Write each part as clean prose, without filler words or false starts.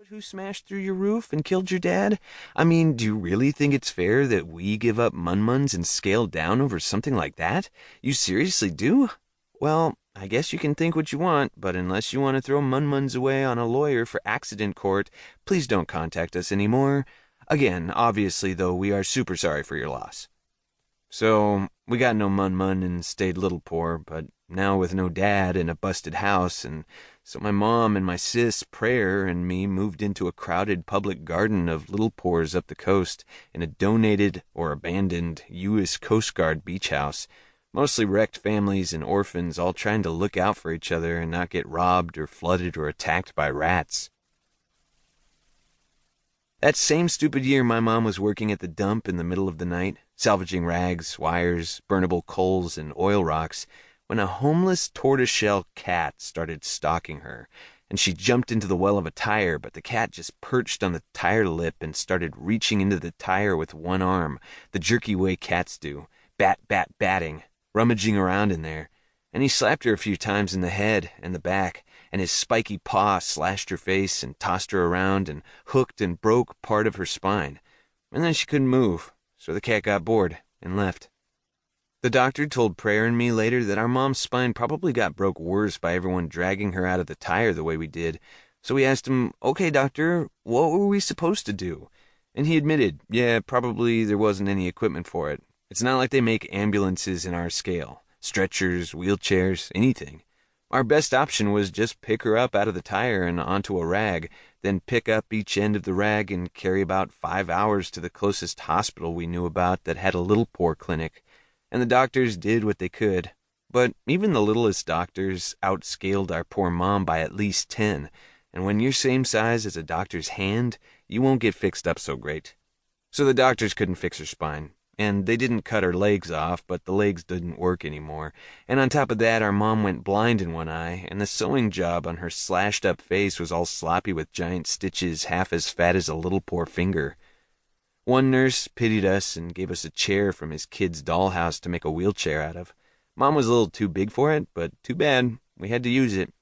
Who smashed through your roof and killed your dad? I mean, do you really think it's fair that we give up Munmuns and scale down over something like that? You seriously do? Well, I guess you can think what you want, but unless you want to throw Munmuns away on a lawyer for accident court, please don't contact us anymore. Again, obviously, though, we are super sorry for your loss. So, we got no Munmun and stayed littlepoor, but now with no dad and a busted house, and so my mom and my sis, Prayer, and me moved into a crowded public garden of littlepoors up the coast in a donated or abandoned U.S. Coast Guard beach house. Mostly wrecked families and orphans all trying to look out for each other and not get robbed or flooded or attacked by rats. That same stupid year, my mom was working at the dump in the middle of the night, salvaging rags, wires, burnable coals, and oil rocks, when a homeless tortoiseshell cat started stalking her, and she jumped into the well of a tire, but the cat just perched on the tire lip and started reaching into the tire with one arm, the jerky way cats do, batting, rummaging around in there, and he slapped her a few times in the head and the back, and his spiky paw slashed her face and tossed her around and hooked and broke part of her spine. And then she couldn't move, so the cat got bored and left. The doctor told Prayer and me later that our mom's spine probably got broke worse by everyone dragging her out of the tire the way we did. So we asked him, "Okay, doctor, what were we supposed to do?" And he admitted, yeah, probably there wasn't any equipment for it. It's not like they make ambulances in our scale. Stretchers, wheelchairs, anything. Our best option was just pick her up out of the tire and onto a rag, then pick up each end of the rag and carry about 5 hours to the closest hospital we knew about that had a littlepoor clinic. And the doctors did what they could. But even the littlest doctors outscaled our poor mom by at least 10, and when you're same size as a doctor's hand, you won't get fixed up so great. So the doctors couldn't fix her spine. And they didn't cut her legs off, but the legs didn't work anymore. And on top of that, our mom went blind in one eye, and the sewing job on her slashed-up face was all sloppy with giant stitches half as fat as a littlepoor finger. One nurse pitied us and gave us a chair from his kid's dollhouse to make a wheelchair out of. Mom was a little too big for it, but too bad. We had to use it.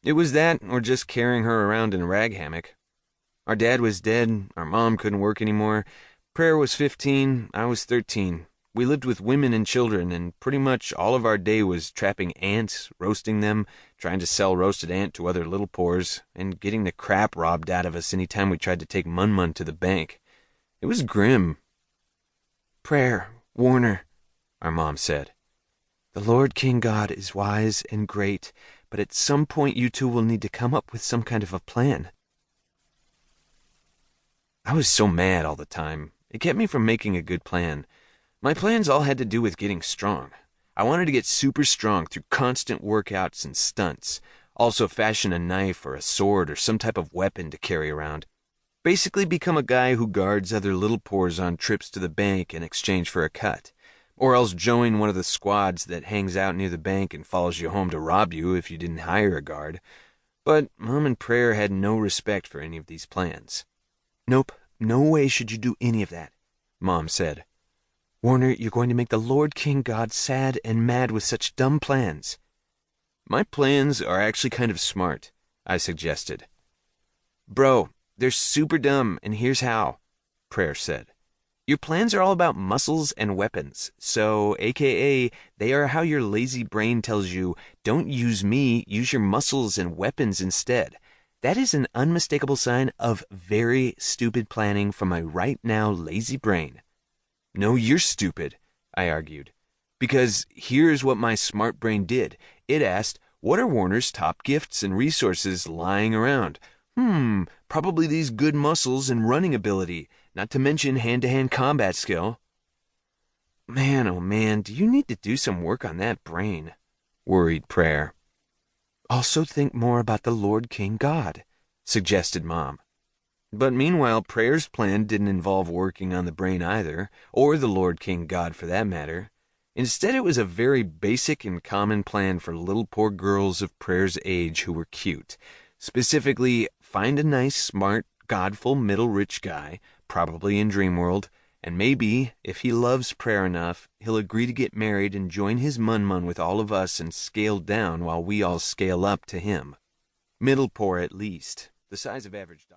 It was that, or just carrying her around in a rag hammock. Our dad was dead, our mom couldn't work anymore. Prayer was 15, I was 13. We lived with women and children, and pretty much all of our day was trapping ants, roasting them, trying to sell roasted ant to other littlepoors, and getting the crap robbed out of us any time we tried to take Munmun to the bank. It was grim. "Prayer, Warner," our mom said. "The Lord King God is wise and great, but at some point you two will need to come up with some kind of a plan." I was so mad all the time. It kept me from making a good plan. My plans all had to do with getting strong. I wanted to get super strong through constant workouts and stunts. Also fashion a knife or a sword or some type of weapon to carry around. Basically become a guy who guards other littlepoors on trips to the bank in exchange for a cut. Or else join one of the squads that hangs out near the bank and follows you home to rob you if you didn't hire a guard. But Mom and Prayer had no respect for any of these plans. "Nope. No way should you do any of that," Mom said. "Warner, you're going to make the Lord King God sad and mad with such dumb plans." "My plans are actually kind of smart," I suggested. "Bro, they're super dumb, and here's how," Prayer said. "Your plans are all about muscles and weapons, so aka they are how your lazy brain tells you, don't use me, use your muscles and weapons instead. That is an unmistakable sign of very stupid planning from my right now lazy brain." "No, you're stupid," I argued. "Because here's what my smart brain did. It asked, what are Warner's top gifts and resources lying around? Probably these good muscles and running ability, not to mention hand-to-hand combat skill." "Man, oh man, do you need to do some work on that brain?" worried Prayer. "Also think more about the Lord King God," suggested Mom. But meanwhile, Prayer's plan didn't involve working on the brain either, or the Lord King God for that matter. Instead, it was a very basic and common plan for littlepoor girls of Prayer's age who were cute. Specifically, find a nice, smart, godful, middle-rich guy, probably in Dreamworld, and maybe, if he loves Prayer enough, he'll agree to get married and join his Munmun with all of us and scale down while we all scale up to him. Middle poor at least, the size of average dogs.